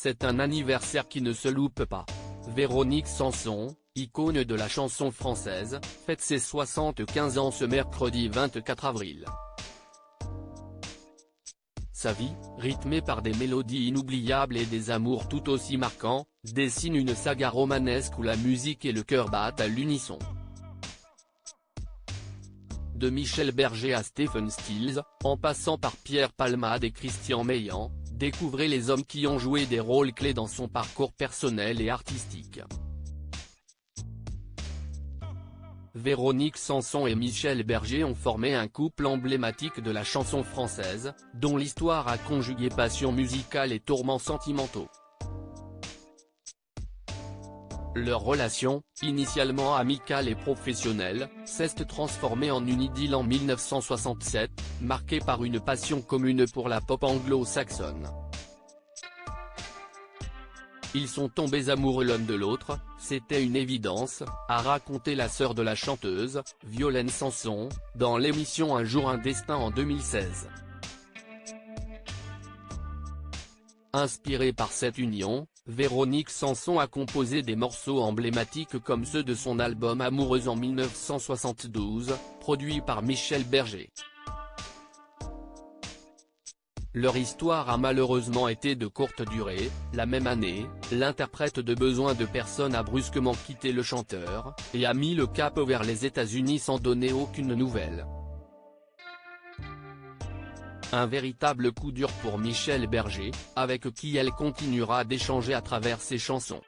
c'est un anniversaire qui ne se loupe pas. Véronique Sanson, icône de la chanson française, fête ses 75 ans ce mercredi 24 avril. Sa vie, rythmée par des mélodies inoubliables et des amours tout aussi marquants, dessine une saga romanesque où la musique et le cœur battent à l'unisson. De Michel Berger à Stephen Stills, en passant par Pierre Palmade et Christian Meillan, découvrez les hommes qui ont joué des rôles clés dans son parcours personnel et artistique. Véronique Sanson et Michel Berger ont formé un couple emblématique de la chanson française, dont l'histoire a conjugué passion musicale et tourments sentimentaux. Leur relation, initialement amicale et professionnelle, s'est transformée en une idylle en 1967, marquée par une passion commune pour la pop anglo-saxonne. Ils sont tombés amoureux l'un de l'autre, c'était une évidence, a raconté la sœur de la chanteuse, Violaine Sanson, dans l'émission Un jour un destin en 2016. Inspirée par cette union, Véronique Sanson a composé des morceaux emblématiques comme ceux de son album Amoureuse en 1972, produit par Michel Berger. Leur histoire a malheureusement été de courte durée, la même année, l'interprète de Besoin de personne a brusquement quitté le chanteur, et a mis le cap vers les États-Unis sans donner aucune nouvelle. Un véritable coup dur pour Michel Berger, avec qui elle continuera d'échanger à travers ses chansons.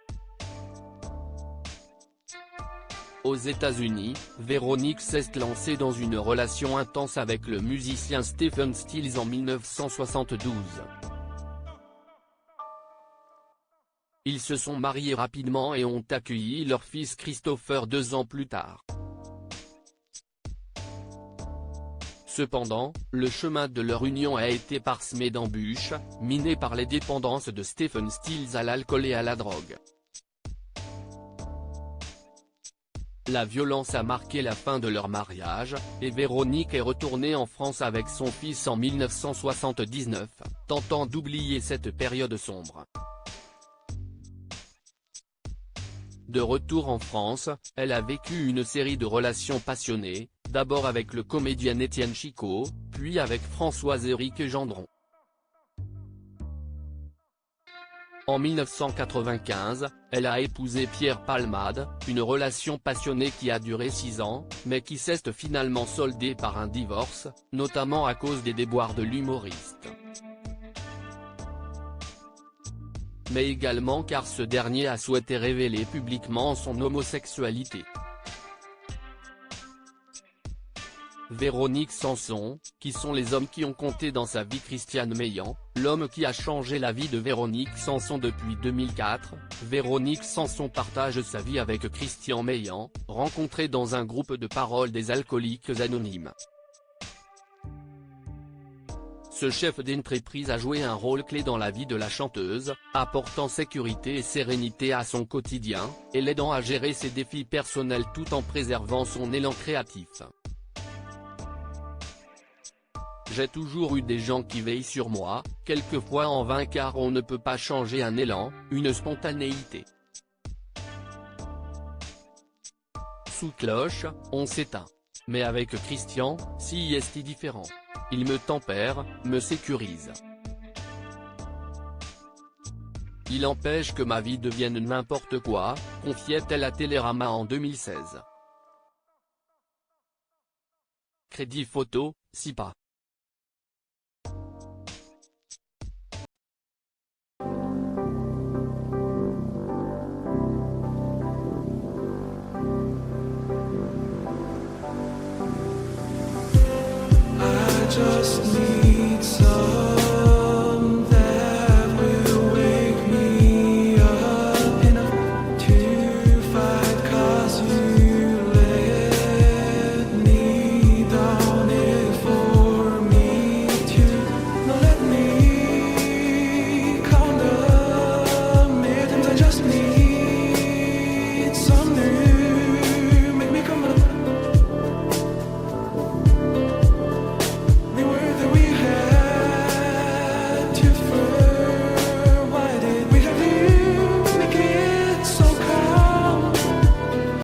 Aux États-Unis, Véronique s'est lancée dans une relation intense avec le musicien Stephen Stills en 1972. Ils se sont mariés rapidement et ont accueilli leur fils Christopher 2 ans plus tard. Cependant, le chemin de leur union a été parsemé d'embûches, miné par les dépendances de Stephen Stills à l'alcool et à la drogue. La violence a marqué la fin de leur mariage, et Véronique est retournée en France avec son fils en 1979, tentant d'oublier cette période sombre. De retour en France, elle a vécu une série de relations passionnées, d'abord avec le comédien Étienne Chicot, puis avec Françoise-Éric Gendron. En 1995, elle a épousé Pierre Palmade, une relation passionnée qui a duré 6 ans, mais qui s'est finalement soldée par un divorce, notamment à cause des déboires de l'humoriste. Mais également car ce dernier a souhaité révéler publiquement son homosexualité. Véronique Sanson, qui sont les hommes qui ont compté dans sa vie? Christian Meillan, l'homme qui a changé la vie de Véronique Sanson depuis 2004, Véronique Sanson partage sa vie avec Christian Meillan, rencontré dans un groupe de parole des Alcooliques Anonymes. Ce chef d'entreprise a joué un rôle clé dans la vie de la chanteuse, apportant sécurité et sérénité à son quotidien, et l'aidant à gérer ses défis personnels tout en préservant son élan créatif. J'ai toujours eu des gens qui veillent sur moi, quelquefois en vain car on ne peut pas changer un élan, une spontanéité. Sous cloche, on s'éteint. Mais avec Christian, si est différent. Il me tempère, me sécurise. Il empêche que ma vie devienne n'importe quoi, confiait-elle à Télérama en 2016. Crédit photo, SIPA. Just need some that will wake me up enough to fight, 'cause you let me down it for me to not let me count the minutes. I just need some new, make me come up. We were that we had to